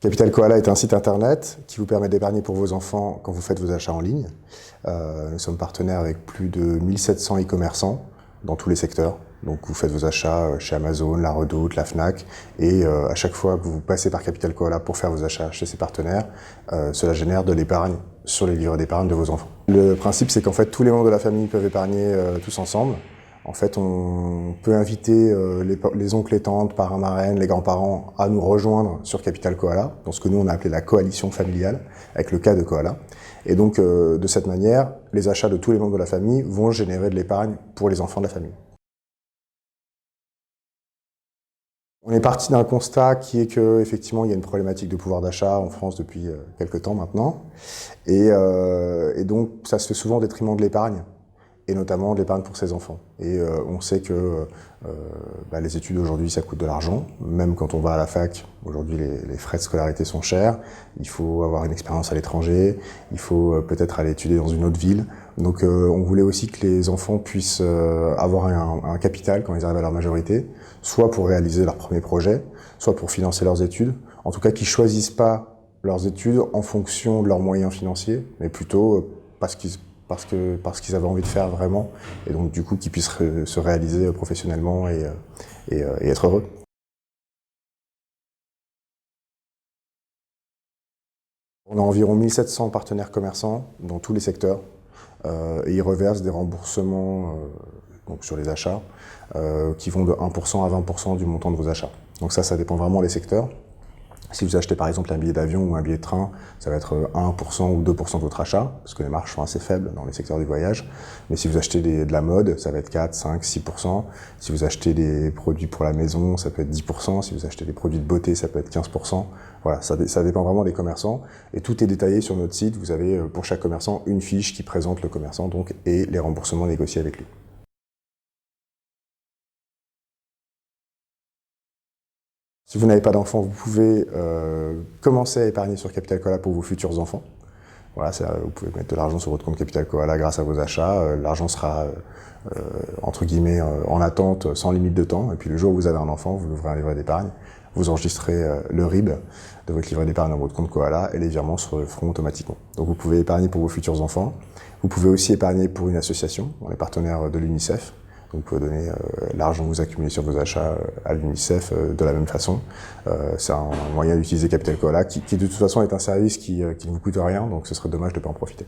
Capital Koala est un site internet qui vous permet d'épargner pour vos enfants quand vous faites vos achats en ligne. Nous sommes partenaires avec plus de 1700 e-commerçants dans tous les secteurs. Donc vous faites vos achats chez Amazon, La Redoute, la Fnac, et à chaque fois que vous passez par Capital Koala pour faire vos achats chez ces partenaires, cela génère de l'épargne sur les livrets d'épargne de vos enfants. Le principe, c'est qu'en fait tous les membres de la famille peuvent épargner tous ensemble. En fait, on peut inviter les oncles et tantes, parrains, marraines, les grands-parents à nous rejoindre sur Capital Koala, dans ce que nous on a appelé la coalition familiale, avec le cas de Koala. Et donc, de cette manière, les achats de tous les membres de la famille vont générer de l'épargne pour les enfants de la famille. On est parti d'un constat qui est qu'effectivement, il y a une problématique de pouvoir d'achat en France depuis quelques temps maintenant. Et donc, ça se fait souvent au détriment de l'épargne, et notamment de l'épargne pour ses enfants. Et on sait que les études aujourd'hui, ça coûte de l'argent. Même quand on va à la fac, aujourd'hui les frais de scolarité sont chers. Il faut avoir une expérience à l'étranger, il faut peut-être aller étudier dans une autre ville. Donc on voulait aussi que les enfants puissent avoir un capital quand ils arrivent à leur majorité, soit pour réaliser leur premier projet, soit pour financer leurs études. En tout cas, qu'ils choisissent pas leurs études en fonction de leurs moyens financiers, mais plutôt parce qu'ils avaient envie de faire vraiment, et donc du coup qu'ils puissent se réaliser professionnellement et être heureux. On a environ 1700 partenaires commerçants dans tous les secteurs, et ils reversent des remboursements donc sur les achats qui vont de 1% à 20% du montant de vos achats. Donc ça dépend vraiment des secteurs. Si vous achetez par exemple un billet d'avion ou un billet de train, ça va être 1% ou 2% de votre achat, parce que les marges sont assez faibles dans les secteurs du voyage. Mais si vous achetez de la mode, ça va être 4, 5, 6%. Si vous achetez des produits pour la maison, ça peut être 10%. Si vous achetez des produits de beauté, ça peut être 15%. Voilà, ça dépend vraiment des commerçants. Et tout est détaillé sur notre site. Vous avez pour chaque commerçant une fiche qui présente le commerçant donc, et les remboursements négociés avec lui. Si vous n'avez pas d'enfants, vous pouvez commencer à épargner sur Capital Koala pour vos futurs enfants. Voilà, vous pouvez mettre de l'argent sur votre compte Capital Koala grâce à vos achats. L'argent sera, entre guillemets, en attente sans limite de temps. Et puis le jour où vous avez un enfant, vous ouvrez un livret d'épargne, vous enregistrez le RIB de votre livret d'épargne dans votre compte Koala et les virements se feront automatiquement. Donc vous pouvez épargner pour vos futurs enfants. Vous pouvez aussi épargner pour une association. On est partenaire de l'UNICEF. Donc vous pouvez donner l'argent que vous accumulez sur vos achats à l'UNICEF de la même façon. C'est un moyen d'utiliser Capital Koala qui de toute façon est un service qui ne vous coûte rien, donc ce serait dommage de ne pas en profiter.